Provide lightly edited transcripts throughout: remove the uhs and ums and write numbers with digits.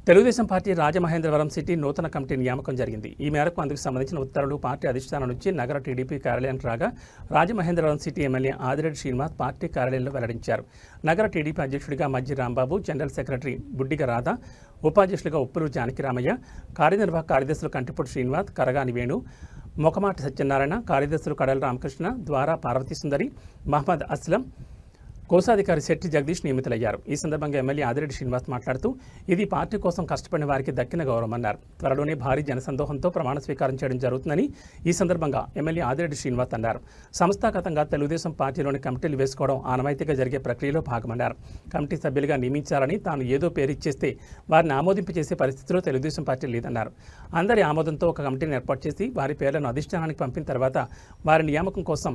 Telugu Desam party Rajamahendravaram city నూతన committee నియామకం జరిగింది. ఈ మేరకు అందుకు సంబంధించిన ఉత్తర్వులు పార్టీ అధిష్టానం నుంచి నగర టీడీపీ కార్యాలయానికి రాగా Rajamahendravaram city MLA Adireddy Srinivas party కార్యాలయంలో వెల్లడించారు. నగర టీడీపీ అధ్యక్షుడిగా మజ్జి రాంబాబు, జనరల్ సెక్రటరీ బుడ్డిగ రాధ, ఉపాధ్యక్షులుగా ఉప్పులు జానకిరామయ్య, కార్యనిర్వాహక కార్యదర్శులు కంటిపూడి శ్రీనివాస్, కరగాని వేణు, మొకమాటి సత్యనారాయణ, కార్యదర్శులు కడల రామకృష్ణ, ద్వారా పార్వతీ సుందరి, మహమ్మద్ అస్లం, కోశాధికారి శెట్టి జగదీష్ నియమితులయ్యారు. ఈ సందర్భంగా ఎమ్మెల్యే ఆదిరెడ్డి శ్రీనివాస్ మాట్లాడుతూ ఇది పార్టీ కోసం కష్టపడిన వారికి దక్కిన గౌరవమన్నారు. త్వరలోనే భారీ జనసందోహంతో ప్రమాణ స్వీకారం చేయడం జరుగుతుందని ఈ సందర్భంగా ఎమ్మెల్యే ఆదిరెడ్డి శ్రీనివాస్ అన్నారు. సంస్థాగతంగా తెలుగుదేశం పార్టీలోని కమిటీలు వేసుకోవడం ఆనవాయితీగా జరిగే ప్రక్రియలో భాగమన్నారు. కమిటీ సభ్యులుగా నియమించాలని తాను ఏదో పేరు ఇచ్చేస్తే వారిని ఆమోదింపు చేసే పరిస్థితిలో తెలుగుదేశం పార్టీ లేదన్నారు. అందరి ఆమోదంతో ఒక కమిటీని ఏర్పాటు చేసి వారి పేర్లను అధిష్టానానికి పంపిన తర్వాత వారి నియామకం కోసం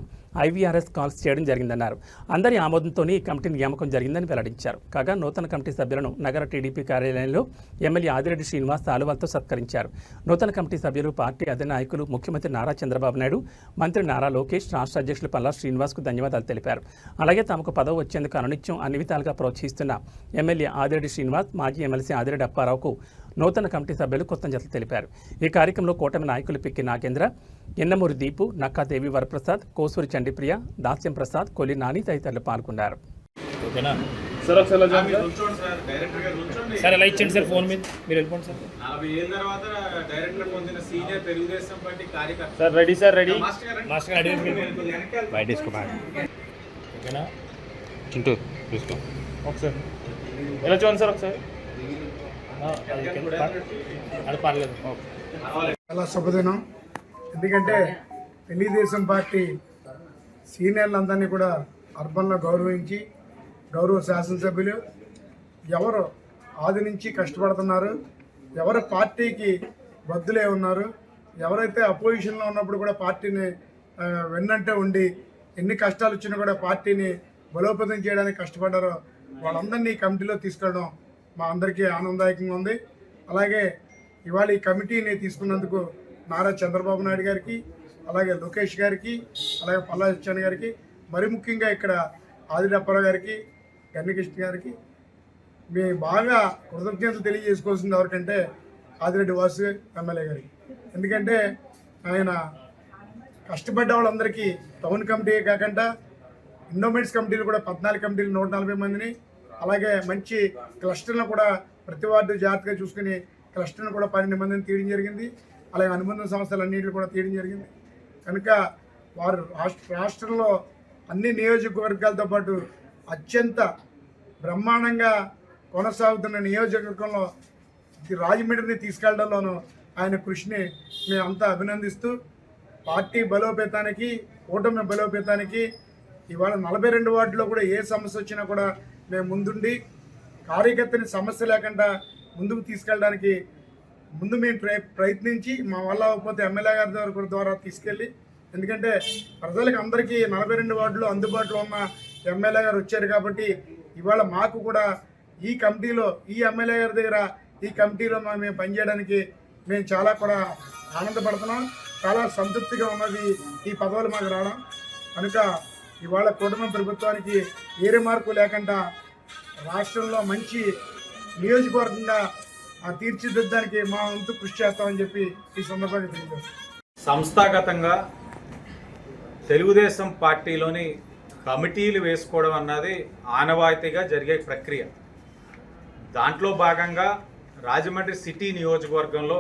IVRS కాల్స్ చేయడం జరిగిందన్నారు. అందరి ఆమోదంతో ఈ కమిటీ నియామకం జరిగిందని వెల్లడించారు. కాగా నూతన కమిటీ సభ్యులను నగర టీడీపీ కార్యాలయంలో ఎమ్మెల్యే ఆదిరెడ్డి శ్రీనివాస్ శాలువాలతో సత్కరించారు. నూతన కమిటీ సభ్యులు పార్టీ అధినాయకులు ముఖ్యమంత్రి నారా చంద్రబాబు నాయుడు, మంత్రి నారా లోకేష్, రాష్ట్ర అధ్యక్షులు పల్లా శ్రీనివాస్కు ధన్యవాదాలు తెలిపారు. అలాగే తమకు పదవి వచ్చేందుకు అనునిత్యం అన్ని విధాలుగా ప్రోత్సహిస్తున్న ఎమ్మెల్యే ఆదిరెడ్డి శ్రీనివాస్, మాజీ ఎమ్మెల్సీ ఆదిరెడ్డి అప్పారావుకు నూతన కమిటీ సభ్యులు కృతజ్ఞతలు తెలిపారు. ఈ కార్యక్రమంలో కూటమి నాయకులు పిక్కి నాగేంద్ర, ఎన్నమూరి దీపు, నక్కాదేవి వరప్రసాద్, కోసూరి చండిప్రియ, దాస్యం ప్రసాద్, కొల్లి నాని తదితరులు పాల్గొన్నారు. ఫోన్ మీద మీరు వెళ్ళిపోండి సార్. 40 ఏళ్ళ తర్వాత డైరెక్టర్ పొందిన సీనియర్ తెలుగుదేశం పార్టీ కార్యకర్త sir ready sir ready master గారు బయట తీసుకోవాలి. ఓకేనా చింటూ తీసుకో ఒకసారి ఎలా చూడండి సార్ ఒకసారి. అది పర్లేదు. చాలా శుభదినం. ఎందుకంటే తెలుగుదేశం పార్టీ సీనియర్లందరినీ కూడా అర్బన్లో గౌరవించి గౌరవ శాసనసభ్యులు ఎవరు ఆది నుంచి కష్టపడుతున్నారు, ఎవరు పార్టీకి బద్దులే ఉన్నారు, ఎవరైతే అపోజిషన్లో ఉన్నప్పుడు కూడా పార్టీని వెన్నంటే ఉండి ఎన్ని కష్టాలు వచ్చినా కూడా పార్టీని బలోపేతం చేయడానికి కష్టపడ్డారో వాళ్ళందరినీ ఈ కమిటీలో తీసుకెళ్ళడం మా అందరికీ ఆనందదాయకంగా ఉంది. అలాగే ఇవాళ ఈ కమిటీని తీసుకున్నందుకు నారా చంద్రబాబు నాయుడు గారికి, అలాగే లోకేష్ గారికి, అలాగే పల్లా సత్యనారాయణ గారికి, మరి ముఖ్యంగా ఇక్కడ ఆదిరెడ్డి అప్పారావు గారికి, గన్నికృష్ణ గారికి మేము బాగా కృతజ్ఞతలు తెలియజేసుకోవాల్సింది ఎవరికంటే ఆదిరెడ్డి వాసు ఎమ్మెల్యే గారికి. ఎందుకంటే ఆయన కష్టపడ్డ వాళ్ళందరికీ టౌన్ కమిటీ కాకుండా ఎండోమెంట్స్ కమిటీలు కూడా 14 కమిటీలు 140 మందిని, అలాగే మంచి క్లస్టర్లను కూడా ప్రతి వార్డు జాగ్రత్తగా చూసుకుని క్లస్టర్ను కూడా 12 మందిని తీయడం జరిగింది. అలాగే అనుబంధ సంస్థలన్నింటినీ కూడా తీయడం జరిగింది. కనుక వారు రాష్ట్రంలో అన్ని నియోజకవర్గాలతో పాటు అత్యంత బ్రహ్మాండంగా కొనసాగుతున్న నియోజకవర్గంలో రాజమండ్రిని తీసుకెళ్లడంలోనూ ఆయన కృషిని మేమంతా అభినందిస్తూ పార్టీ బలోపేతానికి, కూటమి బలోపేతానికి ఇవాళ 42 వార్డులో కూడా ఏ సమస్య వచ్చినా కూడా మేము ముందుండి కార్యకర్తని సమస్య లేకుండా ముందుకు తీసుకెళ్ళడానికి ముందు మేము ప్రయత్నించి మా వల్ల అవ్వకపోతే ఎమ్మెల్యే గారి ద్వారా తీసుకెళ్ళి, ఎందుకంటే ప్రజలకు అందరికీ 42 వార్డులు అందుబాటులో ఉన్న ఎమ్మెల్యే గారు వచ్చారు కాబట్టి ఇవాళ మాకు కూడా ఈ కమిటీలో ఈ ఎమ్మెల్యే గారి దగ్గర ఈ కమిటీలో మేము పనిచేయడానికి మేము చాలా కూడా ఆనందపడుతున్నాం. చాలా సంతృప్తిగా ఉన్నది ఈ పదవులు మాకు రావడం. కనుక ఇవాళ కూటమి ప్రభుత్వానికి ఏరే మార్పు లేకుండా రాష్ట్రంలో మంచి నియోజకవర్గంగా తీర్చిదిద్దడానికి మా వంతు కృషి చేస్తామని చెప్పి ఈ సందర్భంగా తెలియజేస్తాం. సంస్థాగతంగా తెలుగుదేశం పార్టీలోని కమిటీలు వేసుకోవడం అన్నది ఆనవాయితీగా జరిగే ప్రక్రియ. దాంట్లో భాగంగా రాజమండ్రి సిటీ నియోజకవర్గంలో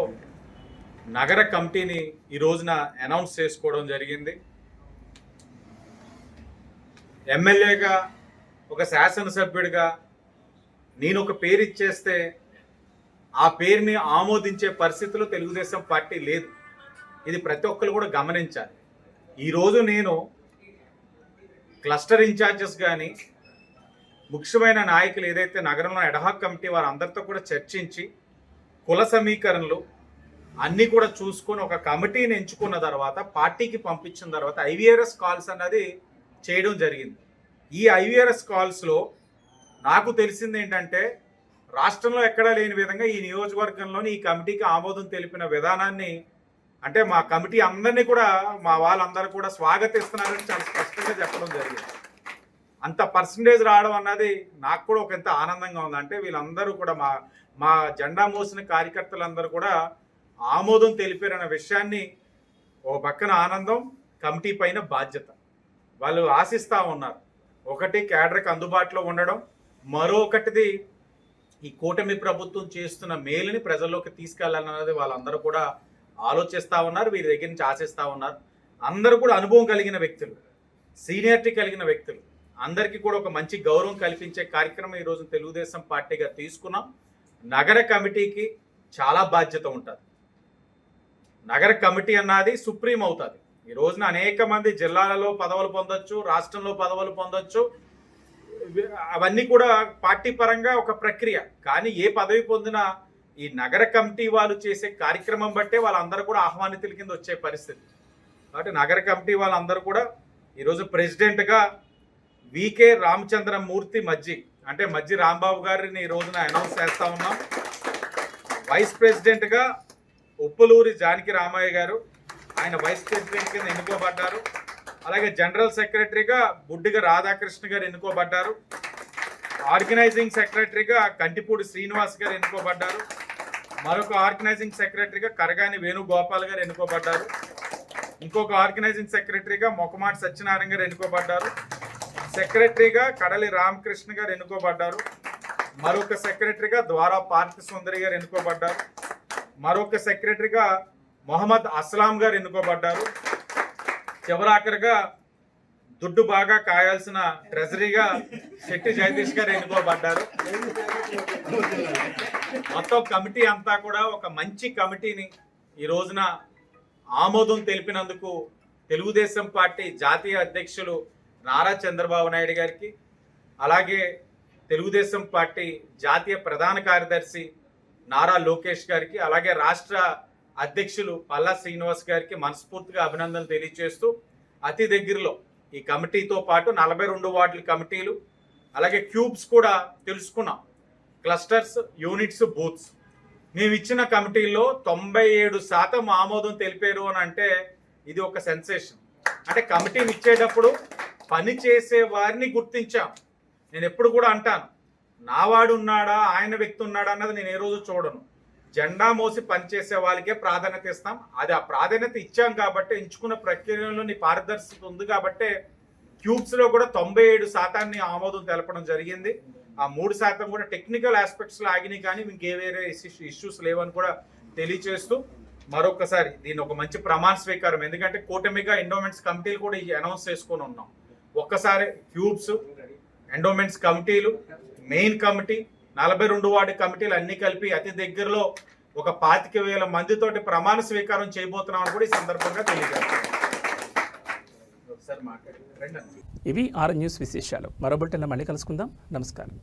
నగర కమిటీని ఈ రోజున అనౌన్స్ చేసుకోవడం జరిగింది. ఎమ్మెల్యేగా, ఒక శాసనసభ్యుడిగా నేను ఒక పేరు ఇచ్చేస్తే ఆ పేరుని ఆమోదించే పరిస్థితిలో తెలుగుదేశం పార్టీ లేదు. ఇది ప్రతి ఒక్కరు కూడా గమనించాలి. ఈరోజు నేను క్లస్టర్ ఇన్ఛార్జెస్ కానీ ముఖ్యమైన నాయకులు ఏదైతే నగరంలో ఎడహాక్ కమిటీ వారందరితో కూడా చర్చించి కుల సమీకరణలు అన్నీ కూడా చూసుకొని ఒక కమిటీని ఎంచుకున్న తర్వాత పార్టీకి పంపించిన తర్వాత IVRS కాల్స్ అన్నది చేయడం జరిగింది. ఈ IVRS కాల్స్లో నాకు తెలిసింది ఏంటంటే రాష్ట్రంలో ఎక్కడా లేని విధంగా ఈ నియోజకవర్గంలోని ఈ కమిటీకి ఆమోదం తెలిపిన విధానాన్ని, అంటే మా కమిటీ అందరినీ కూడా మా వాళ్ళందరూ కూడా స్వాగతిస్తున్నారని చాలా స్పష్టంగా చెప్పడం జరిగింది. అంత పర్సంటేజ్ రావడం అన్నది నాకు కూడా ఒక ఎంత ఆనందంగా ఉంది. అంటే వీళ్ళందరూ కూడా మా జెండా మోసిన కార్యకర్తలందరూ కూడా ఆమోదం తెలిపారన్న విషయాన్ని ఓ పక్కన ఆనందం, కమిటీ పైన బాధ్యత. వాళ్ళు ఆశిస్తూ ఉన్నారు. ఒకటి కేడర్కి అందుబాటులో ఉండడం, మరొకటిది ఈ కూటమి ప్రభుత్వం చేస్తున్న మేలుని ప్రజల్లోకి తీసుకెళ్లాలన్నది వాళ్ళందరూ కూడా ఆలోచిస్తూ ఉన్నారు, వీరి దగ్గర నుంచి ఆశిస్తూ ఉన్నారు. అందరూ కూడా అనుభవం కలిగిన వ్యక్తులు, సీనియారిటీ కలిగిన వ్యక్తులు, అందరికీ కూడా ఒక మంచి గౌరవం కల్పించే కార్యక్రమం ఈరోజు తెలుగుదేశం పార్టీగా తీసుకున్నాం. నగర కమిటీకి చాలా బాధ్యత ఉంటుంది. నగర కమిటీ అన్నది సుప్రీం అవుతుంది. ఈ రోజున అనేక మంది జిల్లాలలో పదవులు పొందొచ్చు, రాష్ట్రంలో పదవులు పొందొచ్చు, అవన్నీ కూడా పార్టీ పరంగా ఒక ప్రక్రియ. కానీ ఏ పదవి పొందినా ఈ నగర కమిటీ వాళ్ళు చేసే కార్యక్రమం బట్టే వాళ్ళందరూ కూడా ఆహ్వానితుల కింద వచ్చే పరిస్థితి. కాబట్టి నగర కమిటీ వాళ్ళందరూ కూడా ఈరోజు ప్రెసిడెంట్గా వికే రామచంద్రమూర్తి మజ్జి రాంబాబు గారిని ఈ రోజున అనౌన్స్ చేస్తా ఉన్నాం. వైస్ ప్రెసిడెంట్గా ఉప్పులూరి జానకి రామయ్య గారు, ఆయన వైస్ ప్రెసిడెంట్ కింద ఎన్నుకోబడ్డారు. అలాగే జనరల్ సెక్రటరీగా బుడ్డిగ రాధాకృష్ణ గారు ఎన్నుకోబడ్డారు. ఆర్గనైజింగ్ సెక్రటరీగా కంటిపూడి శ్రీనివాస్ గారు ఎన్నుకోబడ్డారు. మరొక ఆర్గనైజింగ్ సెక్రటరీగా కరగాని వేణుగోపాల్ గారు ఎన్నుకోబడ్డారు. ఇంకొక ఆర్గనైజింగ్ సెక్రటరీగా మొకమాటి సత్యనారాయణ గారు ఎన్నుకోబడ్డారు. సెక్రటరీగా కడలి రామకృష్ణ గారు ఎన్నుకోబడ్డారు. మరొక సెక్రటరీగా ద్వారా పార్థ సుందరి గారు ఎన్నుకోబడ్డారు. మరొక సెక్రటరీగా మొహమ్మద్ అస్లాం గారు ఎన్నుకోబడ్డారు. చివరాఖరిగా దుడ్డు బాగా కాయాల్సిన ట్రెజరీగా శెట్టి జగదీష్ గారు ఎన్నుకోబడ్డారు. మొత్తం కమిటీ అంతా కూడా ఒక మంచి కమిటీని ఈ రోజున ఆమోదం తెలిపినందుకు తెలుగుదేశం పార్టీ జాతీయ అధ్యక్షులు నారా చంద్రబాబు నాయుడు గారికి, అలాగే తెలుగుదేశం పార్టీ జాతీయ ప్రధాన కార్యదర్శి నారా లోకేష్ గారికి, అలాగే రాష్ట్ర అధ్యక్షులు పల్లా శ్రీనివాస్ గారికి మనస్ఫూర్తిగా అభినందనలు తెలియజేస్తూ, అతి దగ్గరలో ఈ కమిటీతో పాటు 42 వార్డుల కమిటీలు, అలాగే క్యూబ్స్ కూడా తెలుసుకున్నాం. క్లస్టర్స్, యూనిట్స్, బూత్స్ మేము ఇచ్చిన కమిటీల్లో 97% ఆమోదం తెలిపారు అని అంటే ఇది ఒక సెన్సేషన్. అంటే కమిటీని ఇచ్చేటప్పుడు పని చేసే వారిని గుర్తించాం. నేను ఎప్పుడు కూడా అంటాను, నావాడు ఉన్నాడా ఆయన వ్యక్తి ఉన్నాడా అన్నది నేను ఏ రోజు చూడను. జెండా మోసి పనిచేసే వాళ్ళకే ప్రాధాన్యత ఇస్తాం. అది ఆ ప్రాధాన్యత ఇచ్చాం కాబట్టి, ఎంచుకున్న ప్రక్రియలో నీ పారదర్శకత ఉంది కాబట్టి క్యూబ్స్లో కూడా 97% ఆమోదం తెలపడం జరిగింది. ఆ 3% కూడా టెక్నికల్ ఆస్పెక్ట్స్లో ఆగినాయి, కానీ ఇంకే వేరే ఇష్యూస్ లేవని కూడా తెలియచేస్తూ మరొకసారి దీన్ని ఒక మంచి ప్రమాణ స్వీకారం. ఎందుకంటే కూటమిగా ఎండోమెంట్స్ కమిటీలు కూడా అనౌన్స్ చేసుకొని ఉన్నాం. ఒక్కసారి క్యూబ్స్, ఎండోమెంట్స్ కమిటీలు, మెయిన్ కమిటీ, 42 వార్డు కమిటీలు అన్ని కలిపి అతి దగ్గరలో ఒక 25,000 మందితోటి ప్రమాణ స్వీకారం చేయబోతున్నామని కూడా ఈ సందర్భంగా తెలియజేస్తాం. ఇవి ఆర్ న్యూస్ విశేషాలు. మరో బులెటిన్లో మళ్ళీ కలుసుకుందాం. నమస్కారం.